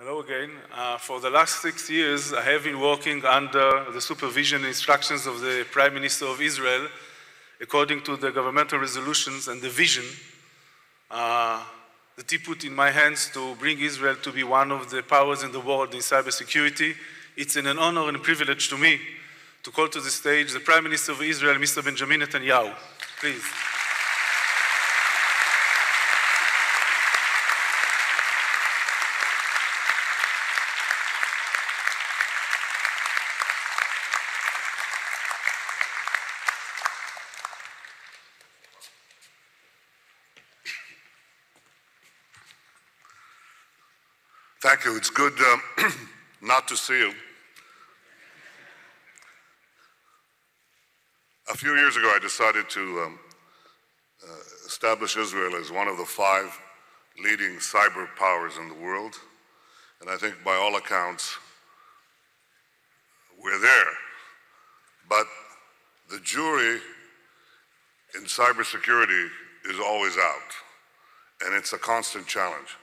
Hello again. For the last 6 years, I have been working under the supervision and instructions of the Prime Minister of Israel, according to the governmental resolutions and the vision that he put in my hands to bring Israel to be one of the powers in the world in cybersecurity. It's an honor and a privilege to me to call to the stage the Prime Minister of Israel, Mr. Benjamin Netanyahu. Please. Thank you. It's good not to see you. A few years ago, I decided to establish Israel as one of the 5 leading cyber powers in the world. And I think by all accounts, we're there. But the jury in cybersecurity is always out, and it's a constant challenge.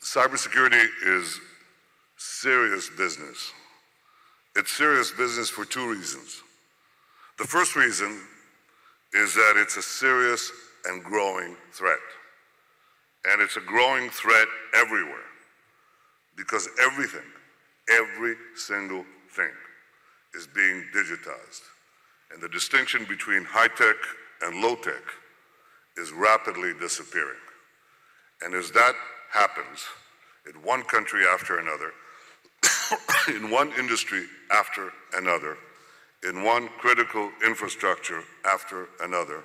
Cybersecurity is serious business. It's serious business for 2 reasons. The first reason is that it's a serious and growing threat. And it's a growing threat everywhere, because everything, every single thing is being digitized. And the distinction between high-tech and low-tech is rapidly disappearing. And as that happens, in one country after another, in one industry after another, in one critical infrastructure after another,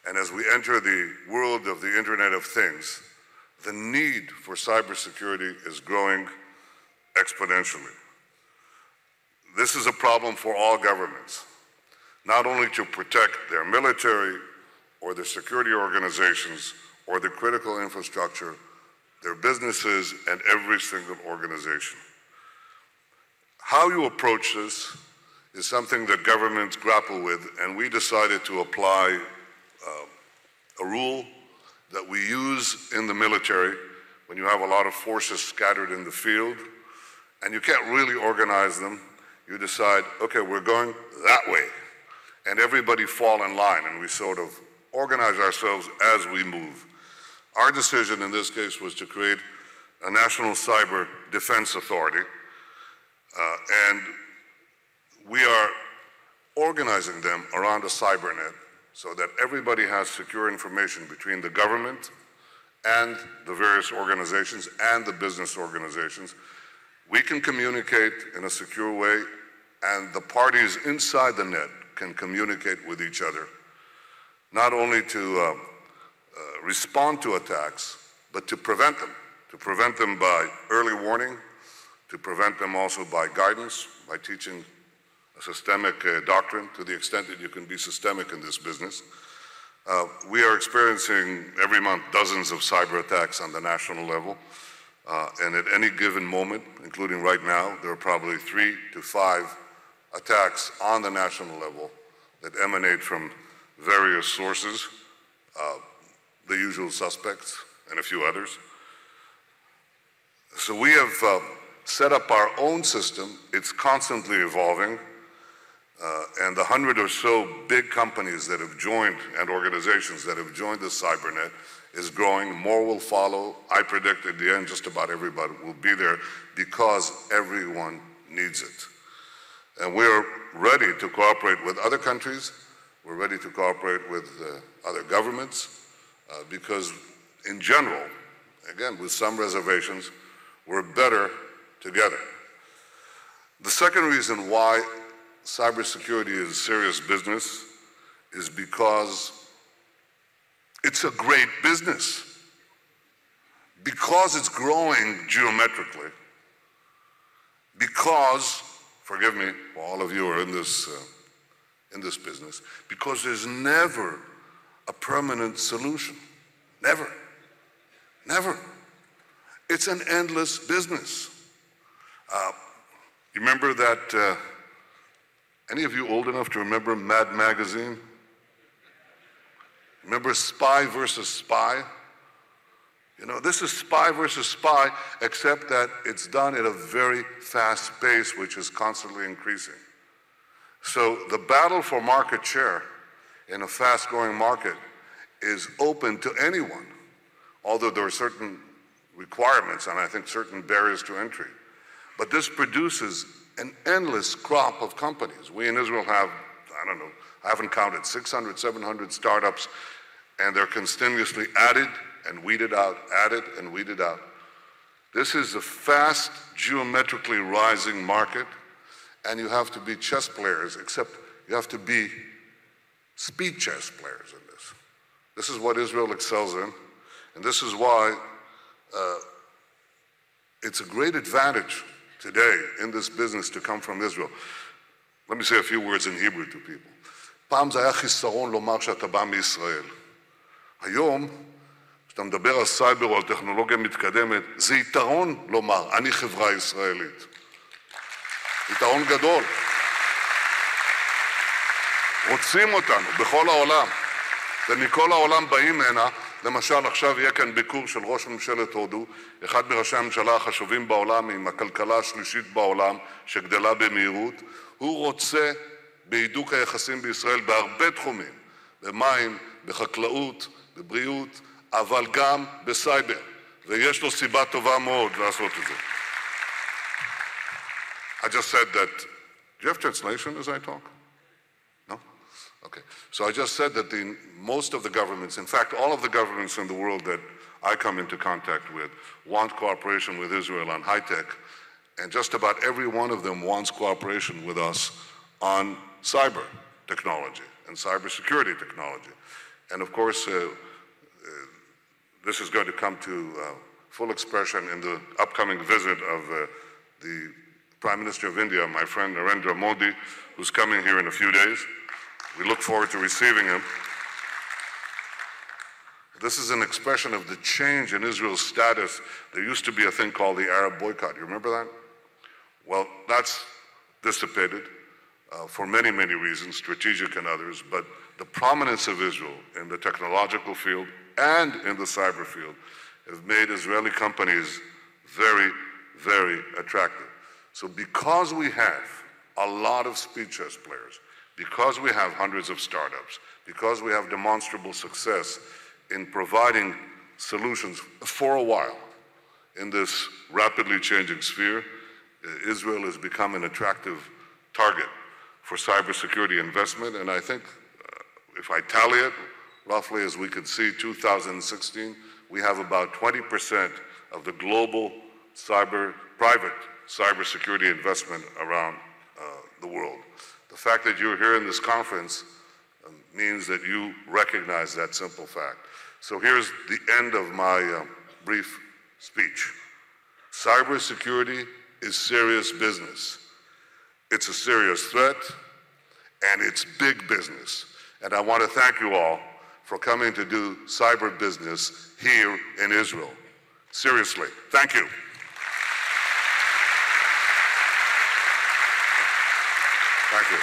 and as we enter the world of the Internet of Things, the need for cybersecurity is growing exponentially. This is a problem for all governments, not only to protect their military or their security organizations or the critical infrastructure, their businesses, and every single organization. How you approach this is something that governments grapple with, and we decided to apply a rule that we use in the military when you have a lot of forces scattered in the field, and you can't really organize them. You decide, okay, we're going that way, and everybody fall in line, and we sort of organize ourselves as we move. Our decision in this case was to create a National Cyber Defense Authority, and we are organizing them around a cybernet so that everybody has secure information between the government and the various organizations and the business organizations. We can communicate in a secure way, and the parties inside the net can communicate with each other, not only to respond to attacks, but to prevent them by early warning, to prevent them also by guidance, by teaching a systemic doctrine to the extent that you can be systemic in this business. We are experiencing every month dozens of cyber attacks on the national level, and at any given moment, including right now, there are probably 3 to 5 attacks on the national level that emanate from various sources, the usual suspects and a few others. So we have set up our own system. It's constantly evolving, and the 100 or so big companies that have joined and organizations that have joined the cybernet is growing. More will follow. I predict at the end just about everybody will be there because everyone needs it. And we're ready to cooperate with other countries. We're ready to cooperate with other governments because in general, again, with some reservations, we're better together. The second reason why cybersecurity is serious business is because it's a great business. Because it's growing geometrically. Because, forgive me, for all of you who are in this business, because there's never a permanent solution. Never. Never. It's an endless business. You remember that, any of you old enough to remember Mad Magazine? Remember Spy versus Spy? You know, this is spy versus spy, except that it's done at a very fast pace, which is constantly increasing. So the battle for market share in a fast-growing market is open to anyone, although there are certain requirements and I think certain barriers to entry. But this produces an endless crop of companies. We in Israel have, I don't know, I haven't counted, 600, 700 startups, and they're continuously added and weeded out, added and weeded out. This is a fast, geometrically rising market, and you have to be chess players, except you have to be speed chess players in this. This is what Israel excels in, and this is why it's a great advantage today in this business to come from Israel. Let me say a few words in Hebrew to people. פעם זה היה חיסרון לומר שאתה בא מישראל. היום, כשאתה מדבר על סייבר או על טכנולוגיה מתקדמת, זה יתרון לומר, אני חברה ישראלית. יתרון גדול. רוצים אותנו בכל העולם, ומכל העולם באים הנה. למשל, עכשיו יהיה כאן ביקור של ראש ממשלת הודו, אחד מראשי הממשלה החשובים בעולם, עם הכלכלה השלישית בעולם, שגדלה במהירות. הוא רוצה בהידוק היחסים בישראל בהרבה תחומים, במים, בחקלאות, בבריאות, אבל גם בסייבר, ויש לו סיבה טובה מאוד לעשות את זה. I just said that, do you have translation as I talk? No? Okay. So I just said that most of the governments, in fact, all of the governments in the world that I come into contact with want cooperation with Israel on high-tech, and just about every one of them wants cooperation with us on cyber technology and cybersecurity technology. And of course, this is going to come to full expression in the upcoming visit of the Prime Minister of India, my friend Narendra Modi, who's coming here in a few days. We look forward to receiving him. This is an expression of the change in Israel's status. There used to be a thing called the Arab Boycott. You remember that? Well, that's dissipated for many, many reasons, strategic and others, but the prominence of Israel in the technological field and in the cyber field has made Israeli companies very, very attractive. So because we have a lot of speed chess players, because we have hundreds of startups, because we have demonstrable success in providing solutions for a while in this rapidly changing sphere, Israel has become an attractive target for cybersecurity investment. And I think if I tally it, roughly as we could see, 2016, we have about 20% of the global private cybersecurity investment around the world. The fact that you're here in this conference means that you recognize that simple fact. So here's the end of my brief speech. Cybersecurity is serious business. It's a serious threat, and it's big business. And I want to thank you all for coming to do cyber business here in Israel. Seriously, thank you. Thank you.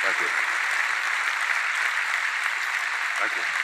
Thank you. Thank you.